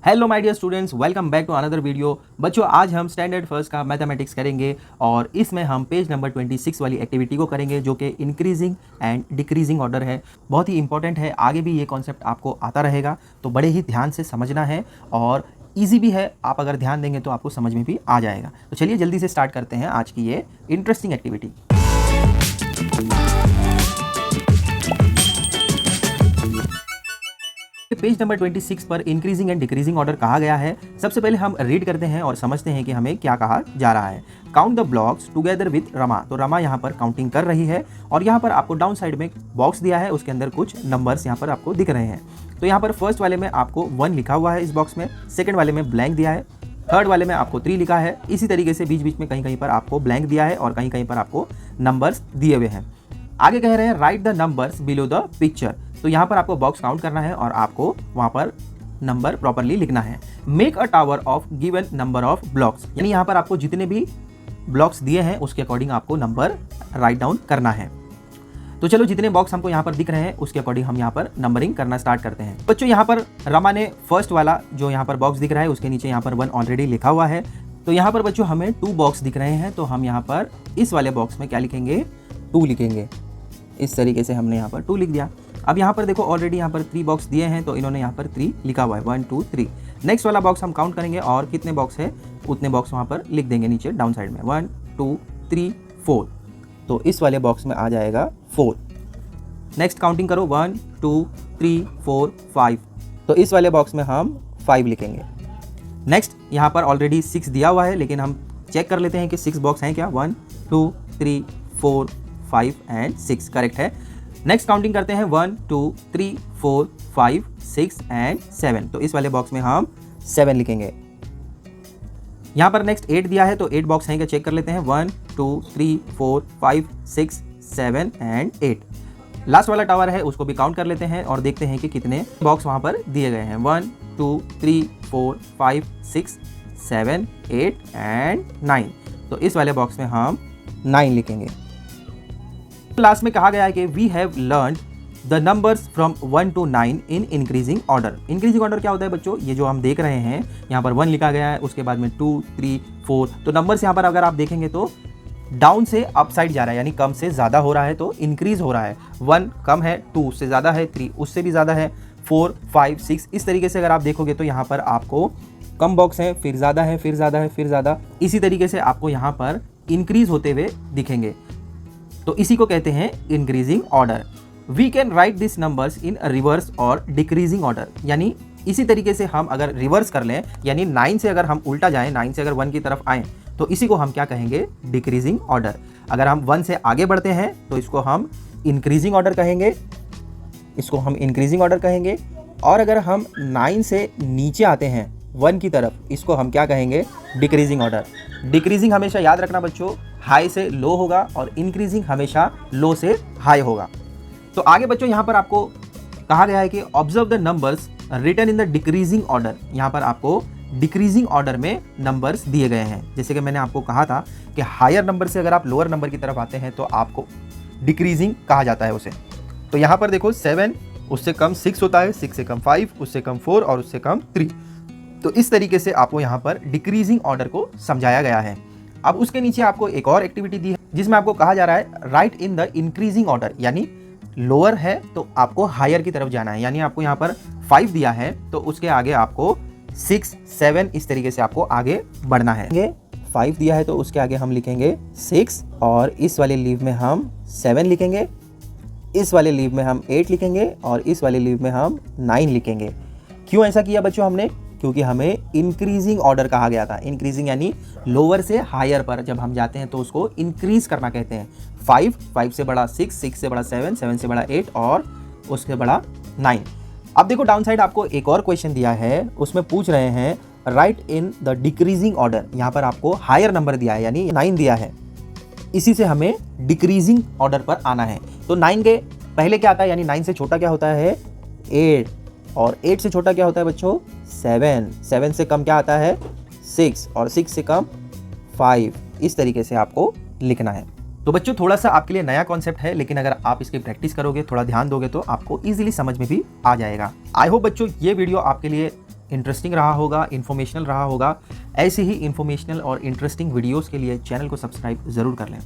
Hello my dear students, welcome back to another video. बच्चों, आज हम स्टैंडर्ड फर्स्ट का मैथमेटिक्स करेंगे और इसमें हम पेज नंबर 26 वाली एक्टिविटी को करेंगे जो कि इंक्रीजिंग एंड डिक्रीजिंग ऑर्डर है। बहुत ही इंपॉर्टेंट है, आगे भी ये कॉन्सेप्ट आपको आता रहेगा, तो बड़े ही ध्यान से समझना है और ईजी भी है। आप अगर ध्यान देंगे तो आपको समझ में भी आ जाएगा। तो चलिए जल्दी से स्टार्ट करते हैं आज की ये इंटरेस्टिंग एक्टिविटी। पेज नंबर 26 पर इंक्रीजिंग एंड डिक्रीजिंग ऑर्डर कहा गया है। सबसे पहले हम रीड करते हैं और समझते हैं कि हमें क्या कहा जा रहा है। Count the blocks together with Rama. तो रमा यहाँ पर काउंटिंग कर रही है और यहाँ पर आपको डाउन साइड में बॉक्स दिया है, उसके अंदर कुछ नंबर्स यहाँ पर आपको दिख रहे हैं। तो यहाँ पर फर्स्ट वाले में आपको 1 लिखा हुआ है इस बॉक्स में, सेकेंड वाले में ब्लैंक दिया है, थर्ड वाले में आपको 3 लिखा है। इसी तरीके से बीच बीच में कहीं कहीं पर आपको ब्लैंक दिया है और कहीं कहीं पर आपको नंबर्स दिए हुए हैं। आगे कह रहे हैं right the numbers below the picture. तो यहाँ पर आपको बॉक्स काउंट करना है और आपको वहाँ पर नंबर प्रॉपरली लिखना है। Make a tower of given number of blocks, यानी यहाँ पर आपको जितने भी ब्लॉक्स दिए हैं उसके अकॉर्डिंग आपको नंबर राइट डाउन करना है। तो चलो, जितने बॉक्स हमको यहाँ पर दिख रहे हैं उसके अकॉर्डिंग हम यहाँ पर नंबरिंग करना स्टार्ट करते हैं। बच्चों, यहाँ पर रमा ने फर्स्ट वाला जो यहाँ पर बॉक्स दिख रहा है उसके नीचे यहाँ पर 1 ऑलरेडी लिखा हुआ है। तो यहाँ पर बच्चों हमें 2 बॉक्स दिख रहे हैं, तो हम यहाँ पर इस वाले बॉक्स में क्या लिखेंगे, 2 लिखेंगे। इस तरीके से हमने यहाँ पर 2 लिख दिया। अब यहाँ पर देखो ऑलरेडी यहाँ पर 3 बॉक्स दिए हैं, तो इन्होंने यहाँ पर 3 लिखा हुआ है, 1 2 3। नेक्स्ट वाला बॉक्स हम काउंट करेंगे और कितने बॉक्स है उतने बॉक्स वहाँ पर लिख देंगे नीचे डाउन साइड में, 1 2 3 4। तो इस वाले बॉक्स में आ जाएगा 4। नेक्स्ट काउंटिंग करो, 1 2 3 4 5। तो इस वाले बॉक्स में हम 5 लिखेंगे। नेक्स्ट यहाँ पर ऑलरेडी 6 दिया हुआ है, लेकिन हम चेक कर लेते हैं कि 6 बॉक्स हैं क्या। 1 2 3 4 5 एंड 6 करेक्ट है। नेक्स्ट काउंटिंग करते हैं, 1 2 3 4 5 6 एंड 7। तो इस वाले बॉक्स में हम 7 लिखेंगे। यहाँ पर नेक्स्ट 8 दिया है, तो 8 बॉक्स हैं क्या चेक कर लेते हैं, 1 2 3 4 5 6 7 एंड 8। लास्ट वाला टावर है उसको भी काउंट कर लेते हैं और देखते हैं कि कितने बॉक्स वहाँ पर दिए गए हैं, 1 2 3 4 5 6 7 8 एंड 9। तो इस वाले बॉक्स में हम 9 लिखेंगे। लास्ट में कहा गया है कि we have learned the numbers from 1 to 9 in increasing order. Increasing order क्या होता है बच्चों, ये जो हम देख रहे हैं यहाँ पर 1 लिखा गया है, उसके बाद में 2 3 4। तो नंबर्स यहाँ पर अगर आप देखेंगे तो डाउन से अप साइड जा रहा है, यानी कम से ज़्यादा हो रहा है, तो इंक्रीज हो रहा है। 1 कम है, 2 उससे ज़्यादा है, 3 उससे भी ज़्यादा है, 4 5 6। इस तरीके से अगर आप देखोगे तो यहाँ पर आपको कम बॉक्स है, फिर ज़्यादा है, फिर ज़्यादा है, फिर ज़्यादा। इसी तरीके से आपको यहाँ पर इंक्रीज होते हुए दिखेंगे, तो इसी को कहते हैं increasing order. We can write this numbers in reverse और डिक्रीजिंग ऑर्डर, यानी इसी तरीके से हम अगर रिवर्स कर लें, यानी 9 से अगर हम उल्टा जाएं, 9 से अगर 1 की तरफ आएँ, तो इसी को हम क्या कहेंगे, डिक्रीजिंग ऑर्डर। अगर हम 1 से आगे बढ़ते हैं तो इसको हम इंक्रीजिंग ऑर्डर कहेंगे, इसको हम इंक्रीजिंग ऑर्डर कहेंगे। और अगर हम 9 से नीचे आते हैं 1 की तरफ, इसको हम क्या कहेंगे, डिक्रीजिंग ऑर्डर। डिक्रीजिंग हमेशा याद रखना बच्चों, हाई से लो होगा और इंक्रीजिंग हमेशा लो से हाई होगा। तो आगे बच्चों यहाँ पर आपको कहा गया है कि observe the numbers written in the decreasing order. यहाँ पर आपको डिक्रीजिंग ऑर्डर में नंबर्स दिए गए हैं। जैसे कि मैंने आपको कहा था कि हायर नंबर से अगर आप लोअर नंबर की तरफ आते हैं तो आपको डिक्रीजिंग कहा जाता है उसे। तो यहाँ पर देखो 7, उससे कम 6 होता है, 6 से कम 5, उससे कम 4 और उससे कम 3। तो इस तरीके से आपको यहाँ पर डिक्रीजिंग ऑर्डर को समझाया गया है। अब उसके नीचे आपको एक और एक्टिविटी दी है जिसमें आपको कहा जा रहा है right in the increasing order, यानी लोअर है तो आपको हायर की तरफ जाना है। यानी आपको यहाँ पर 5 दिया है तो उसके आगे आपको 6 7 इस तरीके से आपको आगे बढ़ना है। 5 दिया है तो उसके आगे हम लिखेंगे 6 और इस वाले लीव में हम 7 लिखेंगे, इस वाले लीव में हम 8 लिखेंगे और इस वाले लीव में हम 9 लिखेंगे। क्यों ऐसा किया बच्चों हमने, क्योंकि हमें इंक्रीजिंग ऑर्डर कहा गया था। इंक्रीजिंग यानी लोअर से हायर पर जब हम जाते हैं तो उसको इंक्रीज करना कहते हैं। 5 से बड़ा 6, 6 से बड़ा 7, 7 से बड़ा 8 और उससे बड़ा 9। अब देखो डाउन साइड आपको एक और क्वेश्चन दिया है, उसमें पूछ रहे हैं right in the decreasing order. यहाँ पर आपको हायर नंबर दिया है, यानी 9 दिया है, इसी से हमें डिक्रीजिंग ऑर्डर पर आना है। तो 9 के पहले क्या आता है, यानी 9 से छोटा क्या होता है, 8, और 8 से छोटा क्या होता है बच्चों, 7, 7 से कम क्या आता है, 6, और 6 से कम 5। इस तरीके से आपको लिखना है। तो बच्चों थोड़ा सा आपके लिए नया कॉन्सेप्ट है, लेकिन अगर आप इसकी प्रैक्टिस करोगे, थोड़ा ध्यान दोगे तो आपको इजीली समझ में भी आ जाएगा। आई होप बच्चों ये वीडियो आपके लिए इंटरेस्टिंग रहा होगा, इन्फॉर्मेशनल रहा होगा। ऐसी ही इन्फॉर्मेशनल और इंटरेस्टिंग वीडियोस के लिए चैनल को सब्सक्राइब ज़रूर कर लें।